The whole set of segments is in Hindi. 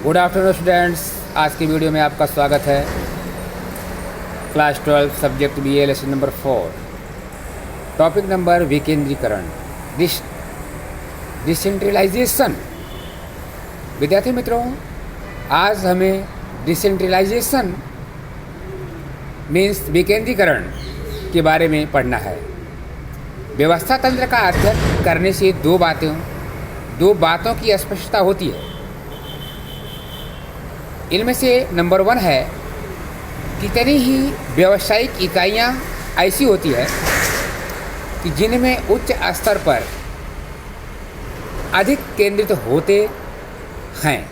Good afternoon students. आज की वीडियो में आपका स्वागत है। Class 12 subject BA lesson number 4, topic number विकेंद्रीकरण, डिसेंट्रलाइजेशन। विद्यार्थी मित्रों, आज हमें डिसेंट्रलाइजेशन मीन्स विकेंद्रीकरण के बारे में पढ़ना है। व्यवस्था तंत्र का अध्ययन करने से दो बातों की स्पष्टता होती है। इनमें से नंबर 1 है, कितनी ही व्यावसायिक इकाइयाँ ऐसी होती है कि जिनमें उच्च स्तर पर अधिक केंद्रित होते हैं।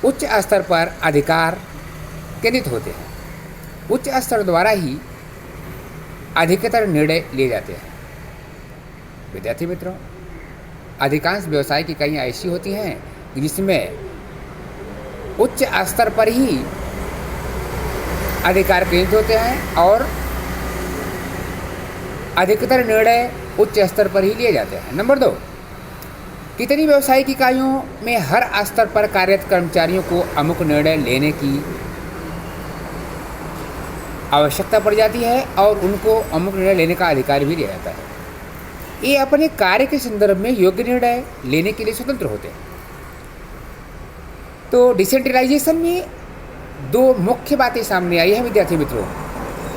उच्च स्तर पर अधिकार केंद्रित होते हैं। उच्च स्तर द्वारा ही अधिकतर निर्णय लिए जाते हैं। विद्यार्थी मित्रों, अधिकांश व्यावसायिक इकाइयाँ ऐसी होती हैं जिसमें उच्च स्तर पर ही अधिकार केंद्रित होते हैं और अधिकतर निर्णय उच्च स्तर पर ही लिए जाते हैं। नंबर 2, कितनी व्यावसायिक इकाइयों में हर स्तर पर कार्यरत कर्मचारियों को अमुक निर्णय लेने की आवश्यकता पड़ जाती है और उनको अमुक निर्णय लेने का अधिकार भी दिया जाता है। ये अपने कार्य के संदर्भ में योग्य निर्णय लेने के लिए स्वतंत्र होते हैं। तो डिसेंट्रलाइजेशन में दो मुख्य बातें सामने आई हैं विद्यार्थी मित्रों।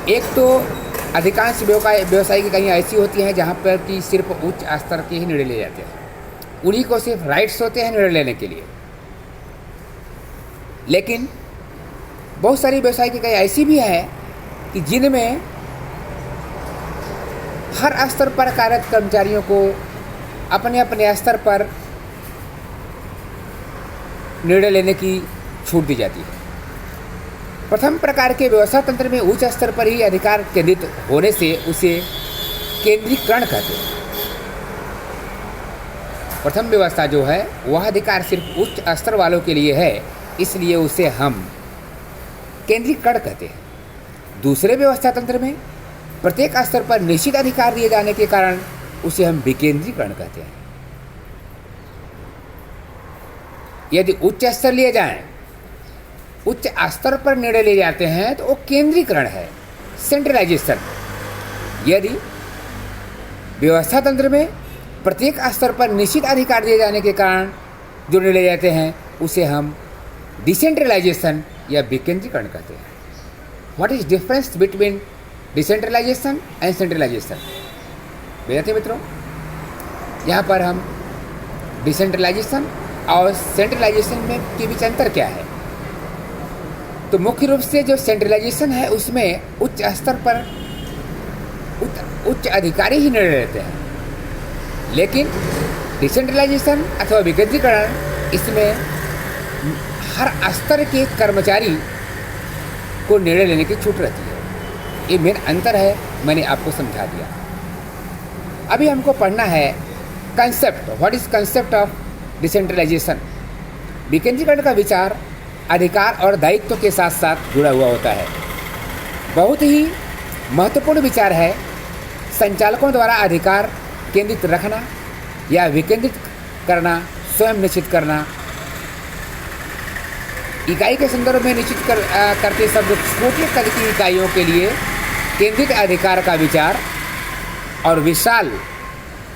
एक तो अधिकांश व्यावसायिक इकाइयाँ ऐसी होती हैं जहाँ पर कि सिर्फ उच्च स्तर के ही निर्णय लिए जाते हैं, उन्हीं को सिर्फ राइट्स होते हैं निर्णय लेने के लिए। लेकिन बहुत सारी व्यावसायिक इकाइयाँ ऐसी भी हैं कि जिनमें हर स्तर पर कार्यरत कर्मचारियों को अपने अपने स्तर पर निर्णय लेने की छूट दी जाती है। प्रथम प्रकार के व्यवस्था तंत्र में उच्च स्तर पर ही अधिकार केंद्रित होने से उसे केंद्रीकरण कहते हैं। प्रथम व्यवस्था जो है वह अधिकार सिर्फ उच्च स्तर वालों के लिए है, इसलिए उसे हम केंद्रीकरण कहते हैं। दूसरे व्यवस्था तंत्र में प्रत्येक स्तर पर निश्चित अधिकार दिए जाने के कारण उसे हम विकेंद्रीकरण कहते हैं। यदि उच्च स्तर लिए जाएं, उच्च स्तर पर निर्णय लिए जाते हैं तो वो केंद्रीकरण है, सेंट्रलाइजेशन। यदि व्यवस्था तंत्र में प्रत्येक स्तर पर निश्चित अधिकार दिए जाने के कारण जो निर्णय लिए जाते हैं उसे हम डिसेंट्रलाइजेशन या विकेंद्रीकरण कहते हैं। What is difference between decentralization and centralization? विद्यार्थी मित्रों, यहाँ पर हम डिसेंट्रलाइजेशन और सेंट्रलाइजेशन में के बीच अंतर क्या है? तो मुख्य रूप से जो सेंट्रलाइजेशन है उसमें उच्च स्तर पर उच्च अधिकारी ही निर्णय लेते हैं, लेकिन डिसेंट्रलाइजेशन अथवा विकेंद्रीकरण इसमें हर स्तर के कर्मचारी को निर्णय लेने की छूट रहती है। ये मेन अंतर है, मैंने आपको समझा दिया। अभी हमको पढ़ना है concept. What is concept of decentralization? विकेंद्रीकरण का विचार अधिकार और दायित्व के साथ साथ जुड़ा हुआ होता है। बहुत ही महत्वपूर्ण विचार है। संचालकों द्वारा अधिकार केंद्रित रखना या विकेंद्रित करना, स्वयं निश्चित करना। इकाई के संदर्भ में निश्चित करते शब्द छोटे कद की इकाइयों के लिए केंद्रित अधिकार का विचार और विशाल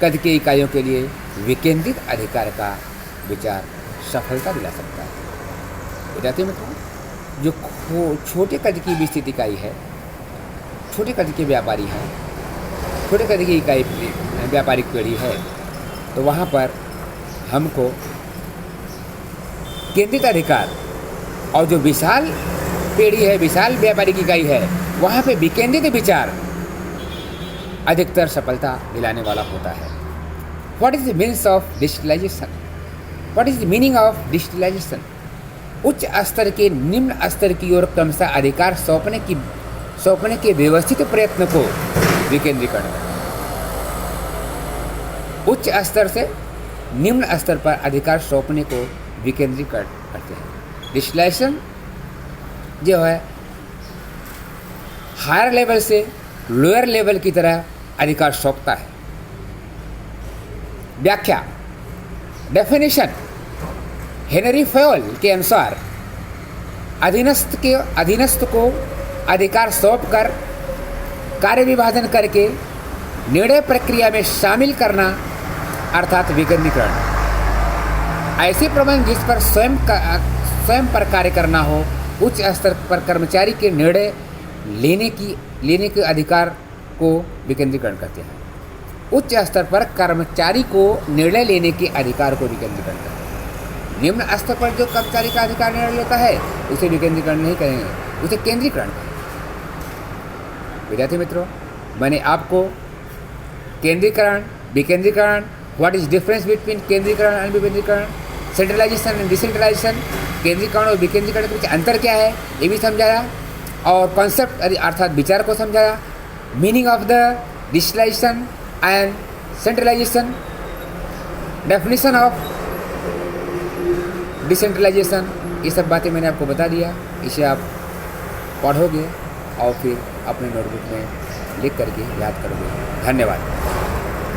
कद की इकाइयों के लिए विकेंद्रित अधिकार का विचार सफलता दिला सकता है। विद्यार्थी मित्रों, जो छोटे कद की विस्तृत इकाई है, छोटे कद के व्यापारी हैं, छोटे कद की इकाई व्यापारिक पीढ़ी है, तो वहाँ पर हमको केंद्रित अधिकार, और जो विशाल पीढ़ी है, विशाल व्यापारिक इकाई है, वहाँ पे विकेंद्रित विचार अधिकतर सफलता दिलाने वाला होता है। What is the means of digitalization? What is the meaning of digitalization? उच्च स्तर के निम्न स्तर की ओर क्रमशः अधिकार सौंपने के व्यवस्थित प्रयत्न को विकेंद्रीकरण। उच्च स्तर से निम्न स्तर पर अधिकार सौंपने को विकेंद्रीकरण करते हैं। डिजिटलाइजेशन जो है हायर लेवल से लोअर लेवल की तरह अधिकार सौंपता है। व्याख्या, डेफिनेशन। हेनरी फयोल के अनुसार अधीनस्थ को अधिकार सौंपकर कार्य विभाजन करके निर्णय प्रक्रिया में शामिल करना अर्थात विकेंद्रीकरण। ऐसे प्रबंध जिस पर स्वयं पर कार्य करना हो, उच्च स्तर पर कर्मचारी के निर्णय लेने के अधिकार को विकेंद्रीकरण कहते हैं। उच्च स्तर पर कर्मचारी को निर्णय लेने के अधिकार को विकेंद्रीकरण कहते हैं। निम्न स्तर पर जो कर्मचारी का अधिकार निर्णय लेता है उसे विकेंद्रीकरण नहीं कहेंगे, उसे केंद्रीकरण कहेंगे। विद्यार्थी मित्रों, मैंने आपको केंद्रीकरण, विकेंद्रीकरण, व्हाट इज डिफरेंस बिटवीन केंद्रीकरण एंड विकेंद्रीकरण, सेंट्रलाइजेशन एंड डिसेंट्रलाइजेशन, केंद्रीकरण और विकेंद्रीकरण के बीच अंतर क्या है ये भी समझाया, और कॉन्सेप्ट अर्थात विचार को समझाया, meaning of the decentralization and centralization, definition of decentralization, ये सब बातें मैंने आपको बता दिया। इसे आप पढ़ोगे और फिर अपने नोटबुक में लिख करके याद करोगे। धन्यवाद।